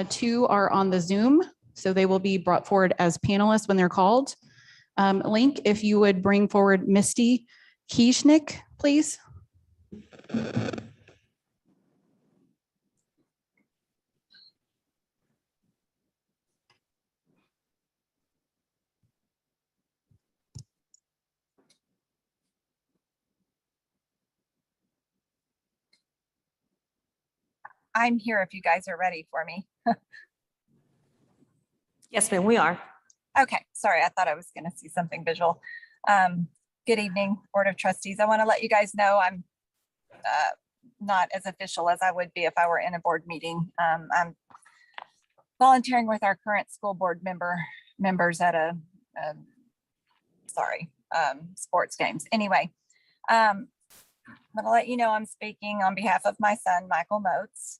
Two are on the Zoom, so they will be brought forward as panelists when they're called. Link, if you would bring forward Misty Kieschnick, please. I'm here if you guys are ready for me. Yes, ma'am, we are. Okay, sorry, I thought I was going to see something visual. Good evening, Board of Trustees. I want to let you guys know I'm not as official as I would be if I were in a board meeting. I'm volunteering with our current school board members at a sports games. Anyway, I'm going to let you know I'm speaking on behalf of my son, Michael Moats.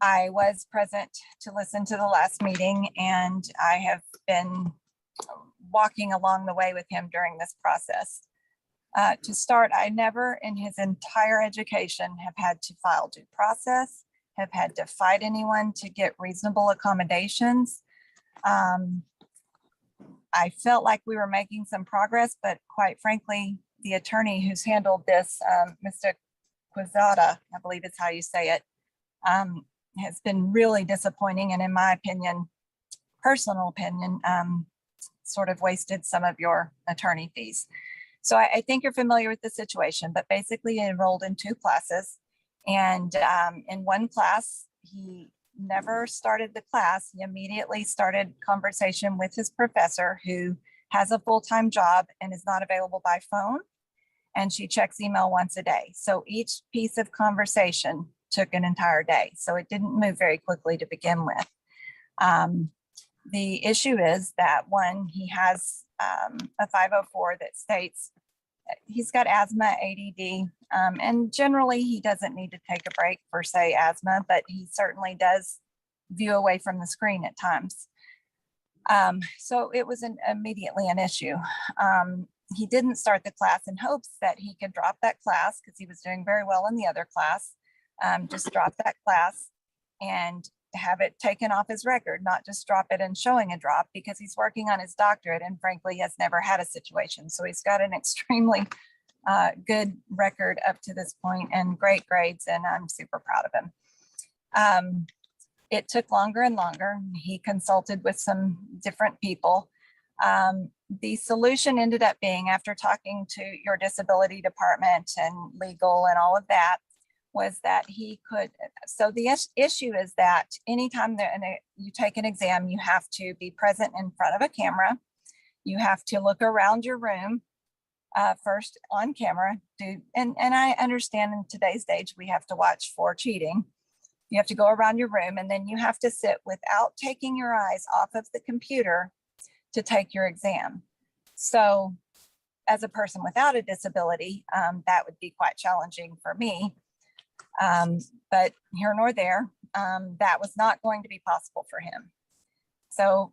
I was present to listen to the last meeting, and I have been walking along the way with him during this process. To start, I never in his entire education have had to file due process, have had to fight anyone to get reasonable accommodations. I felt like we were making some progress, but quite frankly, the attorney who's handled this, Mr. Quezada, I believe it's how you say it, has been really disappointing, and in my opinion, personal opinion, sort of wasted some of your attorney fees. So I think you're familiar with the situation, but basically he enrolled in 2 classes, and in one class, he never started the class. He immediately started conversation with his professor, who has a full-time job and is not available by phone, and she checks email once a day. So each piece of conversation took an entire day. So it didn't move very quickly to begin with. The issue is that one, he has a 504 that states he's got asthma, ADD, and generally he doesn't need to take a break for, say, asthma, but he certainly does view away from the screen at times. So it was immediately an issue. He didn't start the class in hopes that he could drop that class because he was doing very well in the other class. Just drop that class and have it taken off his record, not just drop it and showing a drop, because he's working on his doctorate and frankly has never had a situation. So he's got an extremely good record up to this point and great grades, and I'm super proud of him. It took longer and longer. He consulted with some different people. The solution ended up being, after talking to your disability department and legal and all of that, was that he could, so the issue is that anytime you take an exam, you have to be present in front of a camera. You have to look around your room first on camera. And I understand in today's age, we have to watch for cheating. You have to go around your room, and then you have to sit without taking your eyes off of the computer to take your exam. So as a person without a disability, that would be quite challenging for me. But here nor there, that was not going to be possible for him. So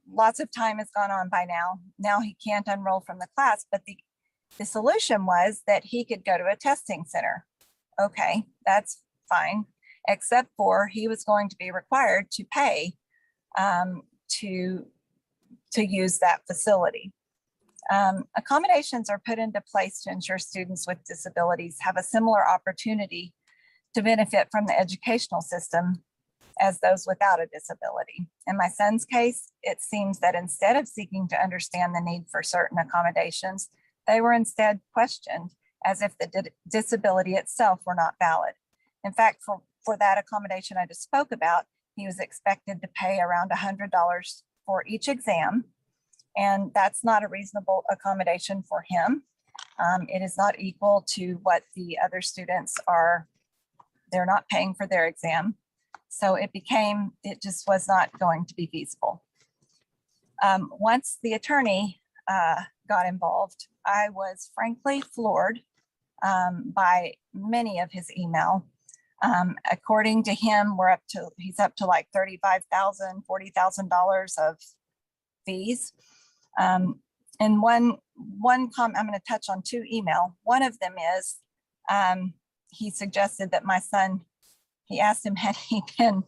lots of time has gone on by now. Now he can't enroll from the class, but the solution was that he could go to a testing center. Okay, that's fine, except for he was going to be required to pay to use that facility. Accommodations are put into place to ensure students with disabilities have a similar opportunity to benefit from the educational system as those without a disability. In my son's case, it seems that instead of seeking to understand the need for certain accommodations, they were instead questioned as if the disability itself were not valid. In fact, for that accommodation I just spoke about, he was expected to pay around $100 for each exam, and that's not a reasonable accommodation for him. It is not equal to what the other students are. They're not paying for their exam. So it just was not going to be feasible. Once the attorney got involved, I was frankly floored by many of his email. According to him, he's up to like $35,000, $40,000 of fees. And one comment, I'm going to touch on 2 email. One of them is, he suggested that my son he asked him, had he been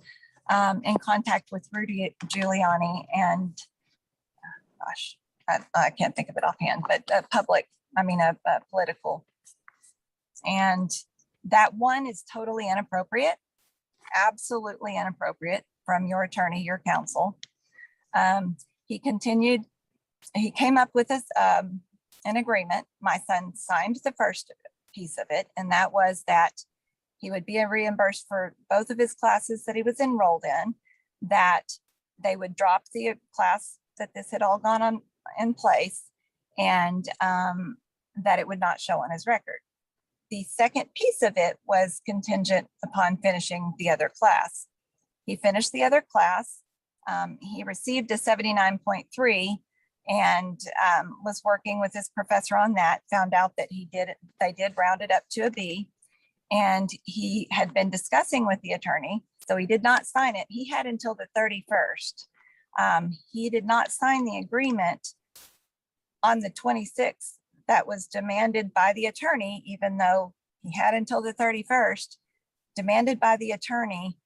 in contact with Rudy Giuliani and, gosh, I can't think of it offhand, but a political. And that one is totally inappropriate, absolutely inappropriate from your attorney, your counsel. He came up with an agreement. My son signed the first piece of it, and that was that he would be reimbursed for both of his classes that he was enrolled in, that they would drop the class that this had all gone on in place, and that it would not show on his record. The second piece of it was contingent upon finishing the other class. He finished the other class. He received a 79.3 and was working with his professor on that, found out that they did round it up to a B. And he had been discussing with the attorney, so he did not sign it. He had until the 31st. He did not sign the agreement on the 26th that was demanded by the attorney, even though he had until the 31st, demanded by the attorney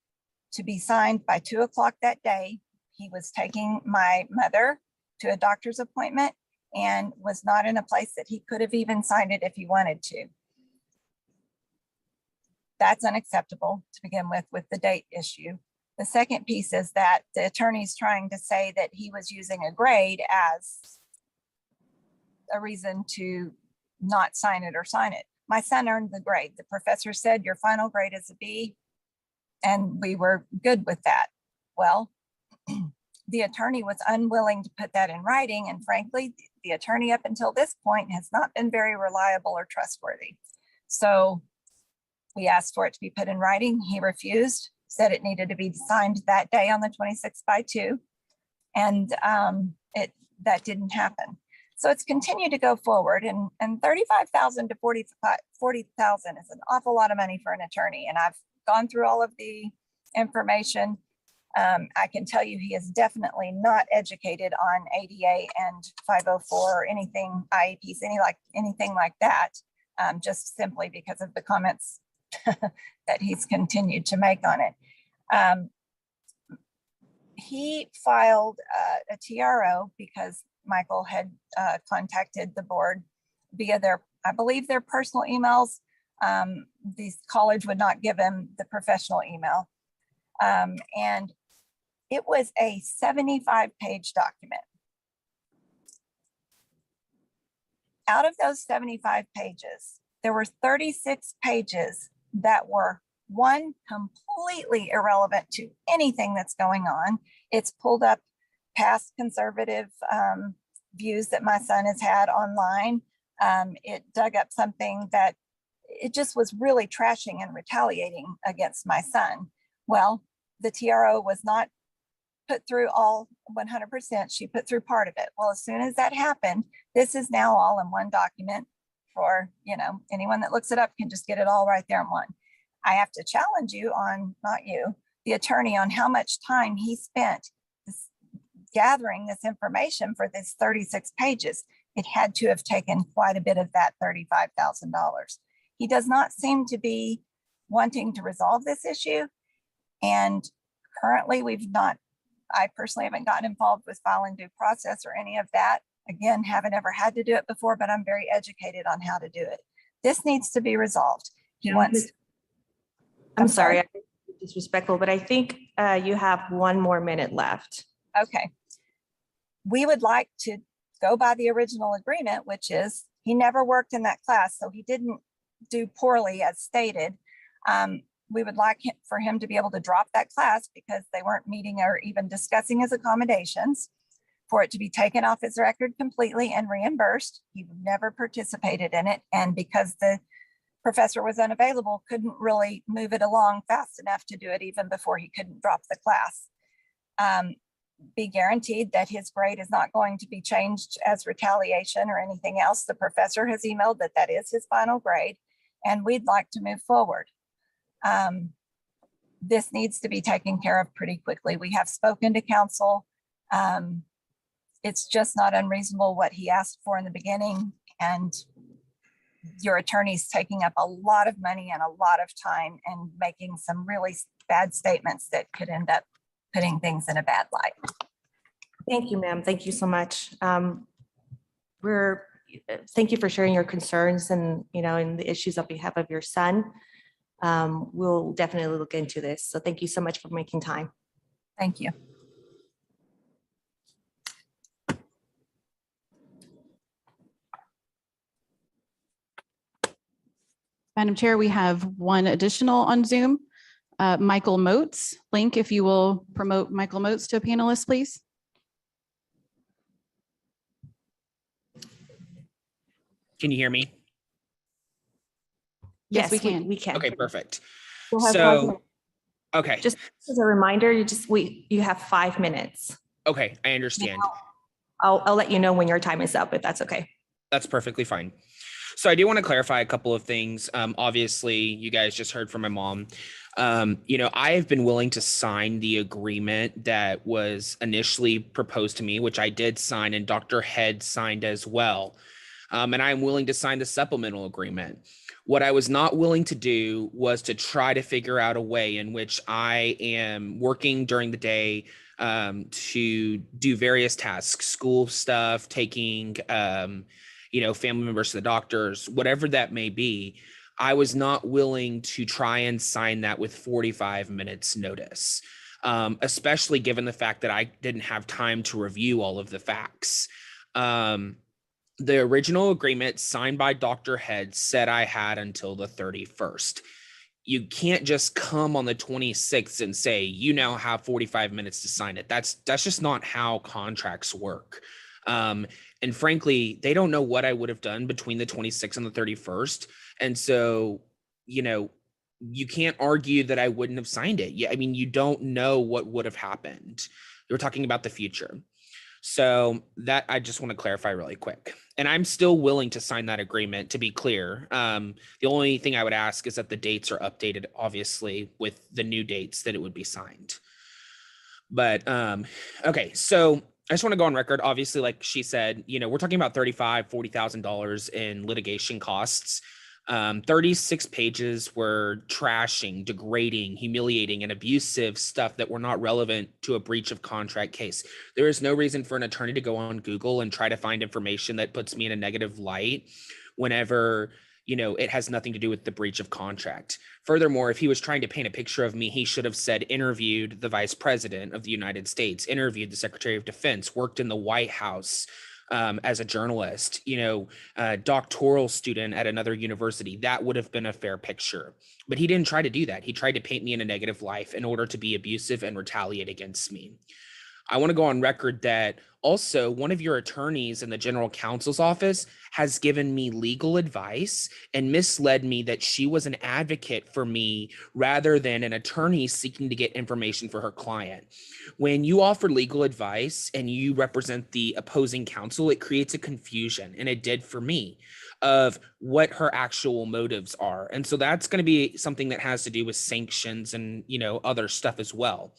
to be signed by 2 o'clock that day. He was taking my mother to a doctor's appointment and was not in a place that he could have even signed it if he wanted to. That's unacceptable to begin with the date issue. The second piece is that the attorney's trying to say that he was using a grade as a reason to not sign it or sign it. My son earned the grade. The professor said your final grade is a B, and we were good with that. Well, the attorney was unwilling to put that in writing, and frankly, the attorney up until this point has not been very reliable or trustworthy. So we asked for it to be put in writing. He refused, said it needed to be signed that day on the 26th by 2, and that didn't happen. So it's continued to go forward, and $35,000 to $40,000 is an awful lot of money for an attorney. And I've gone through all of the information. I can tell you he is definitely not educated on ADA and 504 or anything, IEPs, anything like that, just simply because of the comments that he's continued to make on it. He filed a TRO because Michael had contacted the board via I believe their personal emails. The college would not give him the professional email. And it was a 75-page document. Out of those 75 pages, there were 36 pages that were completely irrelevant to anything that's going on. It's pulled up past conservative views that my son has had online. It dug up something that it just was really trashing and retaliating against my son. Well, the TRO was not put through all 100%. She put through part of it. Well, as soon as that happened, this is now all in one document for, anyone that looks it up can just get it all right there in one. I have to challenge you on, not you, the attorney, on how much time he spent gathering this information for this 36 pages. It had to have taken quite a bit of that $35,000. He does not seem to be wanting to resolve this issue. And currently I personally haven't gotten involved with filing due process or any of that. Again, haven't ever had to do it before, but I'm very educated on how to do it. This needs to be resolved. I'm sorry, I'm disrespectful, but I think you have 1 more minute left. Okay. We would like to go by the original agreement, which is he never worked in that class, so he didn't do poorly as stated. We would like for him to be able to drop that class because they weren't meeting or even discussing his accommodations, for it to be taken off his record completely and reimbursed. He never participated in it. And because the professor was unavailable, couldn't really move it along fast enough to do it even before he couldn't drop the class. Be guaranteed that his grade is not going to be changed as retaliation or anything else. The professor has emailed that is his final grade, and we'd like to move forward. This needs to be taken care of pretty quickly. We have spoken to council. It's just not unreasonable what he asked for in the beginning, and your attorney's taking up a lot of money and a lot of time and making some really bad statements that could end up putting things in a bad light. Thank you, ma'am. Thank you so much. Thank you for sharing your concerns and, and the issues on behalf of your son. We'll definitely look into this. So thank you so much for making time. Thank you. Madam Chair, we have one additional on Zoom, Michael Moats. Link, if you will promote Michael Moats to a panelist, please. Can you hear me? Yes, we can. We can. Okay, perfect. We'll have So, okay, just as a reminder, you have 5 minutes. okay, I understand. I'll let you know when your time is up, if that's okay. That's perfectly fine. So I do want to clarify a couple of things. Obviously, you guys just heard from my mom. I have been willing to sign the agreement that was initially proposed to me, which I did sign, and Dr. Head signed as well. And I'm willing to sign the supplemental agreement. What I was not willing to do was to try to figure out a way in which I am working during the day to do various tasks, school stuff, taking, family members to the doctors, whatever that may be. I was not willing to try and sign that with 45 minutes notice, especially given the fact that I didn't have time to review all of the facts. The original agreement signed by Dr. Head said I had until the 31st. You can't just come on the 26th and say, you now have 45 minutes to sign it. That's just not how contracts work. And frankly, they don't know what I would have done between the 26th and the 31st. And so, you can't argue that I wouldn't have signed it. Yeah, I mean, you don't know what would have happened. You're talking about the future. So that I just want to clarify really quick. And I'm still willing to sign that agreement, to be clear. The only thing I would ask is that the dates are updated, obviously, with the new dates that it would be signed. But okay, so I just want to go on record. Obviously, like she said, we're talking about $35,000, $40,000 in litigation costs. 36 pages were trashing, degrading, humiliating, and abusive stuff that were not relevant to a breach of contract case. There is no reason for an attorney to go on Google and try to find information that puts me in a negative light whenever, it has nothing to do with the breach of contract. Furthermore, if he was trying to paint a picture of me, he should have said interviewed the Vice President of the United States, interviewed the Secretary of Defense, worked in the White House, as a journalist, a doctoral student at another university. That would have been a fair picture. But he didn't try to do that. He tried to paint me in a negative light in order to be abusive and retaliate against me. I want to go on record that also one of your attorneys in the general counsel's office has given me legal advice and misled me that she was an advocate for me rather than an attorney seeking to get information for her client. When you offer legal advice and you represent the opposing counsel, it creates a confusion, and it did for me, of what her actual motives are. And so that's going to be something that has to do with sanctions and, other stuff as well.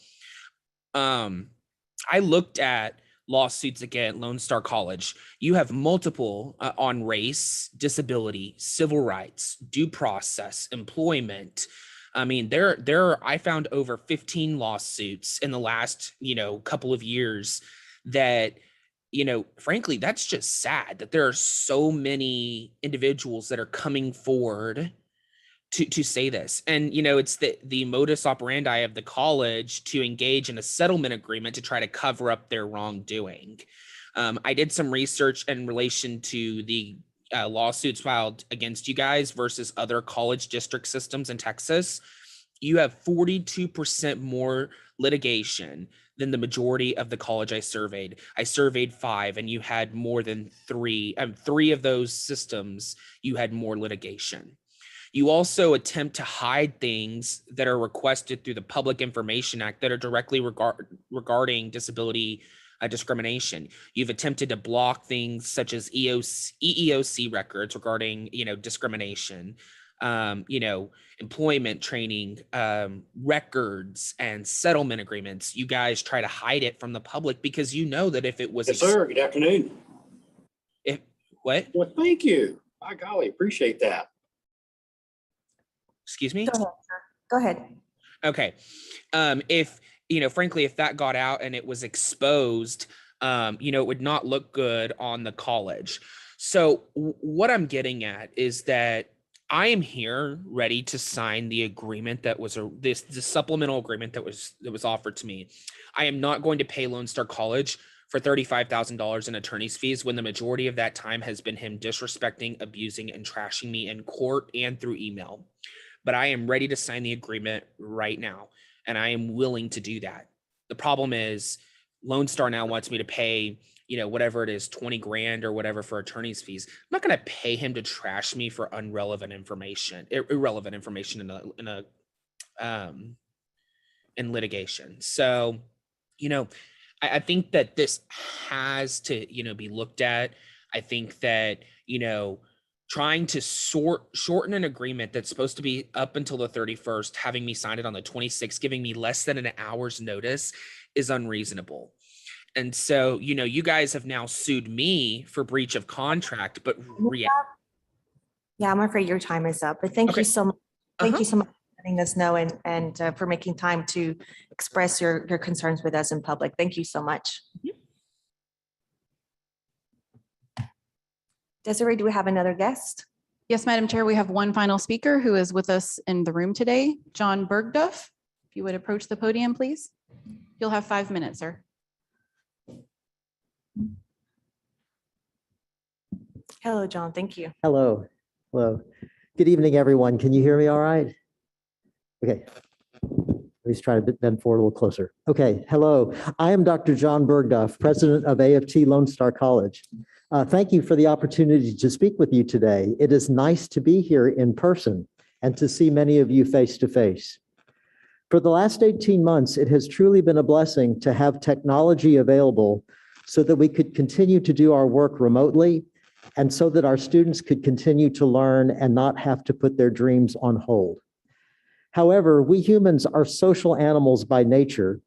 I looked at lawsuits against Lone Star College. You have multiple on race, disability, civil rights, due process, employment. I mean, I found over 15 lawsuits in the last, couple of years that, frankly, that's just sad that there are so many individuals that are coming forward to say this. And, it's the modus operandi of the college to engage in a settlement agreement to try to cover up their wrongdoing. I did some research in relation to the lawsuits filed against you guys versus other college district systems in Texas. You have 42% more litigation than the majority of the college I surveyed. I surveyed 5, and you had more than 3. 3 of those systems, you had more litigation. You also attempt to hide things that are requested through the Public Information Act that are directly regarding disability discrimination. You've attempted to block things such as EEOC records regarding, discrimination, employment training, records, and settlement agreements. You guys try to hide it from the public because you know that if it was Yes, sir. Good afternoon. What? Well, thank you. By golly, appreciate that. Excuse me? Go ahead, sir. Go ahead. Okay. If, frankly, if that got out and it was exposed, it would not look good on the college. So what I'm getting at is that I am here ready to sign the agreement that was the supplemental agreement that was offered to me. I am not going to pay Lone Star College for $35,000 in attorney's fees when the majority of that time has been him disrespecting, abusing, and trashing me in court and through email. But I am ready to sign the agreement right now, and I am willing to do that. The problem is Lone Star now wants me to pay, whatever it is, 20 grand or whatever for attorney's fees. I'm not going to pay him to trash me for irrelevant information in litigation. So, I think that this has to, be looked at. I think that, trying to shorten an agreement that's supposed to be up until the 31st, having me sign it on the 26th, giving me less than an hour's notice is unreasonable. And so, you guys have now sued me for breach of contract, but Yeah, I'm afraid your time is up, but thank Okay. you so much. Thank Uh-huh. you so much for letting us know and for making time to express your concerns with us in public. Thank you so much. Desiree, do we have another guest? Yes, Madam Chair, we have one final speaker who is with us in the room today, John Bergduff. If you would approach the podium, please. You'll have 5 minutes, sir. Hello, John. Thank you. Hello. Hello. Good evening, everyone. Can you hear me all right? Okay. Please try to bend forward a little closer. Okay. Hello. I am Dr. John Bergduff, president of AFT Lone Star College. Thank you for the opportunity to speak with you today. It is nice to be here in person and to see many of you face to face. For the last 18 months, it has truly been a blessing to have technology available so that we could continue to do our work remotely and so that our students could continue to learn and not have to put their dreams on hold. However, we humans are social animals by nature,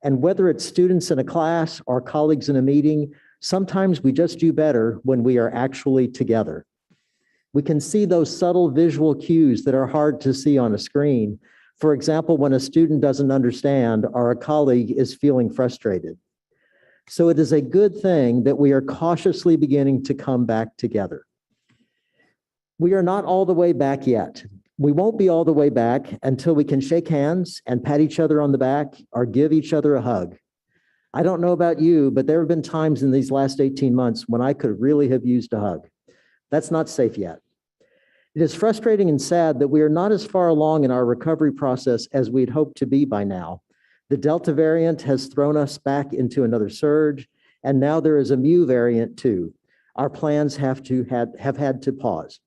and whether it's students in a class or colleagues in a meeting, sometimes we just do better when we are actually together. We can see those subtle visual cues that are hard to see on a screen. For example, when a student doesn't understand or a colleague is feeling frustrated. So it is a good thing that we are cautiously beginning to come back together. We are not all the way back yet. We won't be all the way back until we can shake hands and pat each other on the back or give each other a hug. I don't know about you, but there have been times in these last 18 months when I could really have used a hug. That's not safe yet. It is frustrating and sad that we are not as far along in our recovery process as we'd hoped to be by now. The Delta variant has thrown us back into another surge, and now there is a Mu variant too. Our plans have had to pause.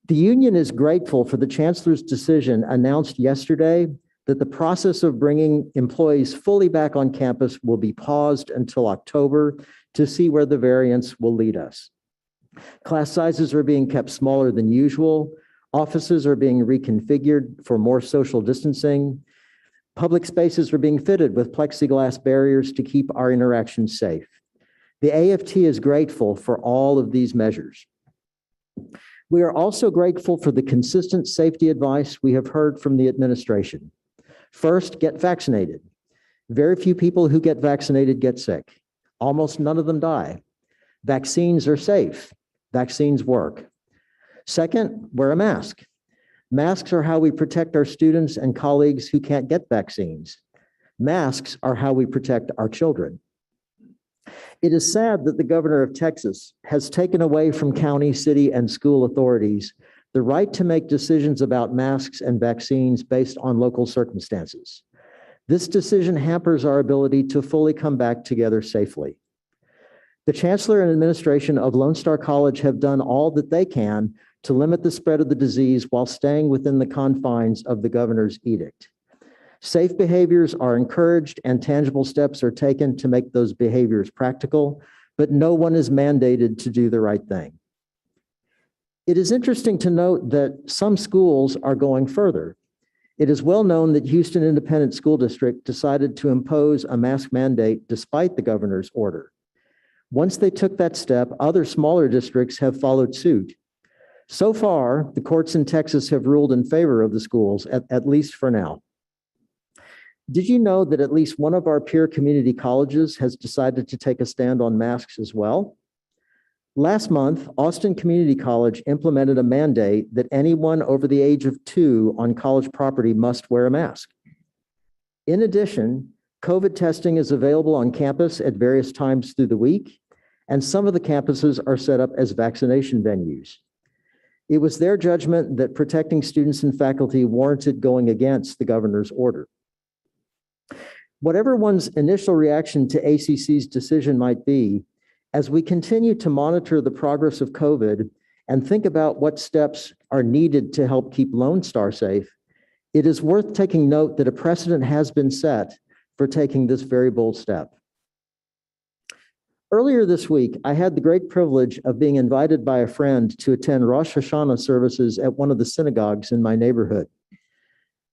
The union is grateful for the chancellor's decision announced yesterday that the process of bringing employees fully back on campus will be paused until October to see where the variants will lead us. Class sizes are being kept smaller than usual. Offices are being reconfigured for more social distancing. Public spaces are being fitted with plexiglass barriers to keep our interactions safe. The AFT is grateful for all of these measures. We are also grateful for the consistent safety advice we have heard from the administration. First, get vaccinated. Very few people who get vaccinated get sick. Almost none of them die. Vaccines are safe. Vaccines work. Second, wear a mask. Masks are how we protect our students and colleagues who can't get vaccines. Masks are how we protect our children. It is sad that the governor of Texas has taken away from county, city, and school authorities the right to make decisions about masks and vaccines based on local circumstances. This decision hampers our ability to fully come back together safely. The chancellor and administration of Lone Star College have done all that they can to limit the spread of the disease while staying within the confines of the governor's edict. Safe behaviors are encouraged and tangible steps are taken to make those behaviors practical, but no one is mandated to do the right thing. It is interesting to note that some schools are going further. It is well known that Houston Independent School District decided to impose a mask mandate despite the governor's order. Once they took that step, other smaller districts have followed suit. So far, the courts in Texas have ruled in favor of the schools, at least for now. Did you know that at least one of our peer community colleges has decided to take a stand on masks as well? Last month, Austin Community College implemented a mandate that anyone over the age of 2 on college property must wear a mask. In addition, COVID testing is available on campus at various times through the week, and some of the campuses are set up as vaccination venues. It was their judgment that protecting students and faculty warranted going against the governor's order. Whatever one's initial reaction to ACC's decision might be, as we continue to monitor the progress of COVID and think about what steps are needed to help keep Lone Star safe, it is worth taking note that a precedent has been set for taking this very bold step. Earlier this week, I had the great privilege of being invited by a friend to attend Rosh Hashanah services at one of the synagogues in my neighborhood.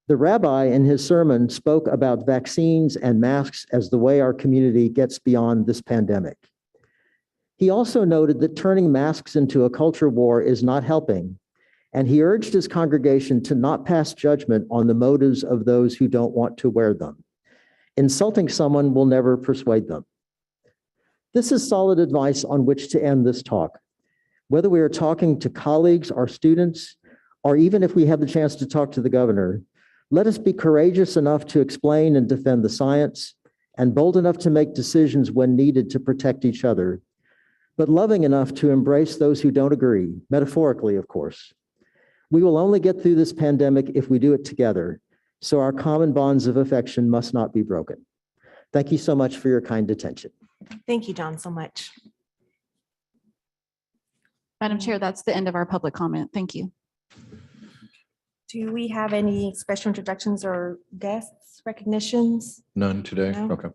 The rabbi in his sermon spoke about vaccines and masks as the way our community gets beyond this pandemic. He also noted that turning masks into a culture war is not helping, and he urged his congregation to not pass judgment on the motives of those who don't want to wear them. Insulting someone will never persuade them. This is solid advice on which to end this talk. Whether we are talking to colleagues, our students, or even if we have the chance to talk to the governor, let us be courageous enough to explain and defend the science, and bold enough to make decisions when needed to protect each other, but loving enough to embrace those who don't agree, metaphorically, of course. We will only get through this pandemic if we do it together, so our common bonds of affection must not be broken. Thank you so much for your kind attention. Thank you, John, so much. Madam Chair, that's the end of our public comment. Thank you. Do we have any special introductions or guests, recognitions? None today? No. Okay.